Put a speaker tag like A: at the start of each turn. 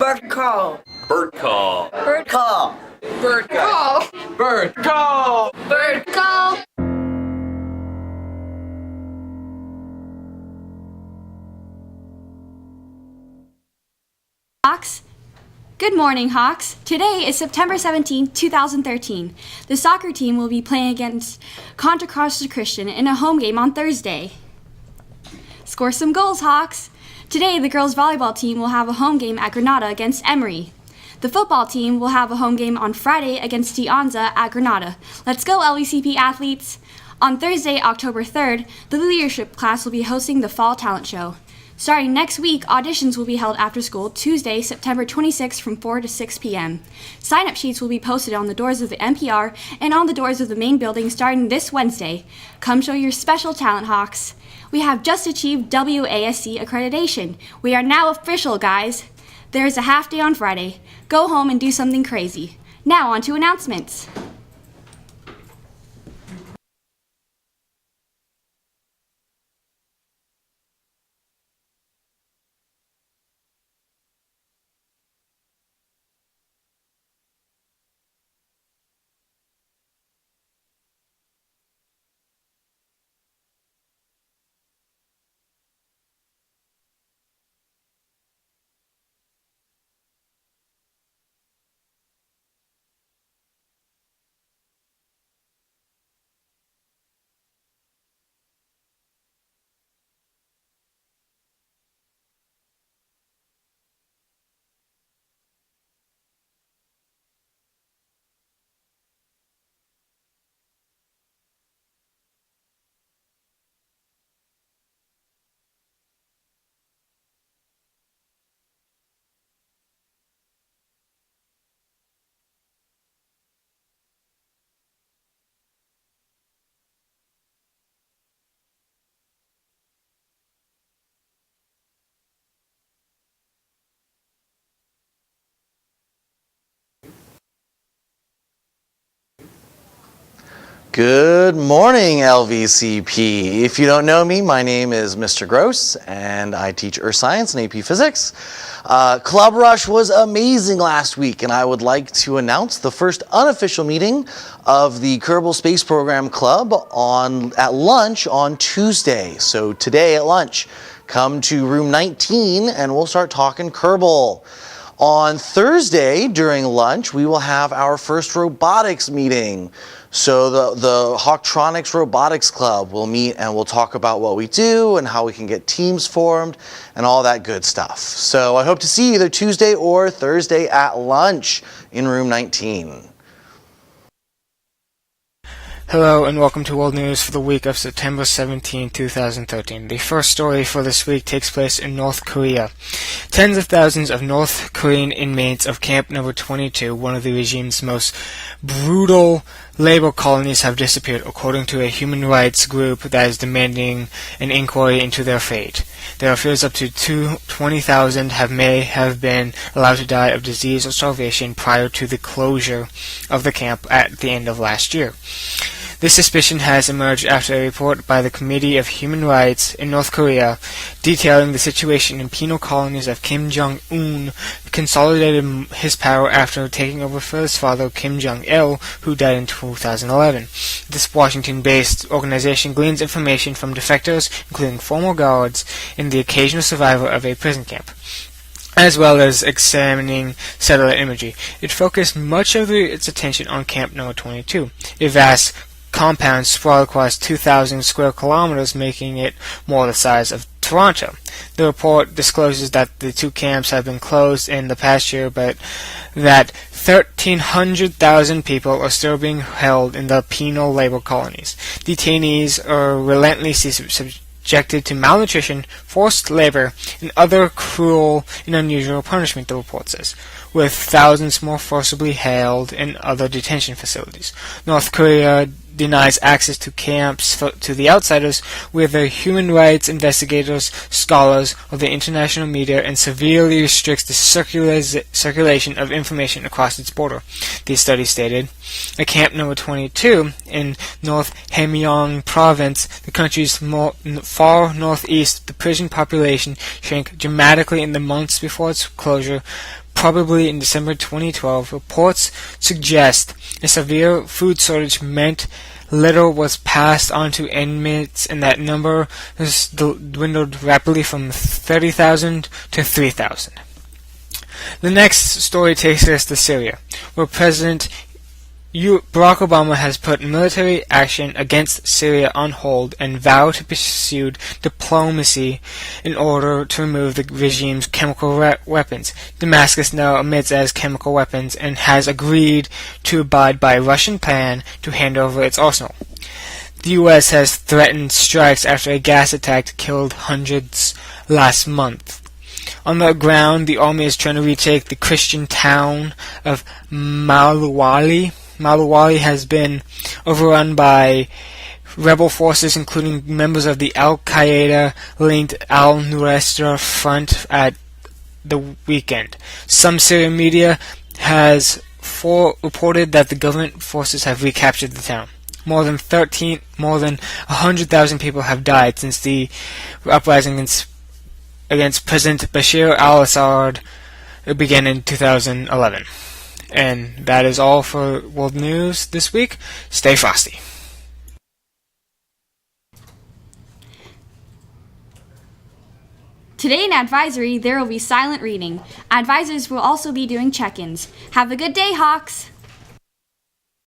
A: Bird call.
B: Bird call.
A: Bird call.
C: Bird call.
B: Bird call.
C: Bird call.
D: Hawks. Good morning, Hawks. Today is September 17, 2013. The soccer team will be playing against Contra Costa Christian in a home game on Thursday. Score some goals, Hawks. Today, the girls' volleyball team will have a home game at Granada against Emory. The football team will have a home game on Friday against De Anza at Granada. Let's go, LVCP athletes! On Thursday, October 3rd, the leadership class will be hosting the Fall Talent Show. Starting next week, auditions will be held after school Tuesday, September 26th from 4 to 6 p.m. Sign-up sheets will be posted on the doors of the NPR and on the doors of the main building starting this Wednesday. Come show your special talent, Hawks. We have just achieved WASC accreditation. We are now official, guys. There is a half day on Friday. Go home and do something crazy. Now on to announcements.
E: Good morning, LVCP. If you don't know me, my name is Mr. Gross, and I teach Earth Science and AP Physics. Club Rush was amazing last week, and I would like to announce the first unofficial meeting of the Kerbal Space Program Club at lunch on Tuesday. So today at lunch, come to room 19, and we'll start talking Kerbal. On Thursday, during lunch, we will have our first robotics meeting. So the Hawktronics Robotics Club will meet and we'll talk about what we do and how we can get teams formed and all that good stuff. So I hope to see you either Tuesday or Thursday at lunch in room 19.
F: Hello and welcome to World News for the week of September 17, 2013. The first story for this week takes place in North Korea. Tens of thousands of North Korean inmates of Camp No. 22, one of the regime's most brutal labor colonies, have disappeared, according to a human rights group that is demanding an inquiry into their fate. There are fears up to 20,000 may have been allowed to die of disease or starvation prior to the closure of the camp at the end of last year. This suspicion has emerged after a report by the Committee of Human Rights in North Korea detailing the situation in penal colonies of Kim Jong-un consolidated his power after taking over for his father Kim Jong-il, who died in 2011. This Washington-based organization gleans information from defectors, including former guards and the occasional survivor of a prison camp, as well as examining satellite imagery. It focused much of its attention on Camp No. 22, a vast compound sprawled across 2,000 square kilometers, making it more the size of Toronto. The report discloses that the two camps have been closed in the past year, but that 1,300,000 people are still being held in the penal labor colonies. Detainees are relentlessly subjected to malnutrition, forced labor, and other cruel and unusual punishment, the report says, with thousands more forcibly held in other detention facilities. North Korea denies access to camps to the outsiders, whether human rights investigators, scholars, or the international media, and severely restricts the circulation of information across its border. The study stated, at Camp No. 22 in North Hamgyong Province, the country's far northeast, the prison population shrank dramatically in the months before its closure probably in December 2012. Reports suggest a severe food shortage meant little was passed on to inmates, and that number has dwindled rapidly from 30,000 to 3,000. The next story takes us to Syria, where President Barack Obama has put military action against Syria on hold and vowed to pursue diplomacy in order to remove the regime's chemical weapons. Damascus now admits as chemical weapons and has agreed to abide by a Russian plan to hand over its arsenal. The U.S. has threatened strikes after a gas attack killed hundreds last month. On the ground, the army is trying to retake the Christian town of Malouali. Malouali has been overrun by rebel forces, including members of the Al-Qaeda-linked Al-Nusra Front at the weekend. Some Syrian media has reported that the government forces have recaptured the town. More than 100,000 people have died since the uprising against President Bashar al-Assad began in 2011. And that is all for World News this week. Stay frosty.
D: Today in Advisory, there will be silent reading. Advisors will also be doing check-ins. Have a good day, Hawks!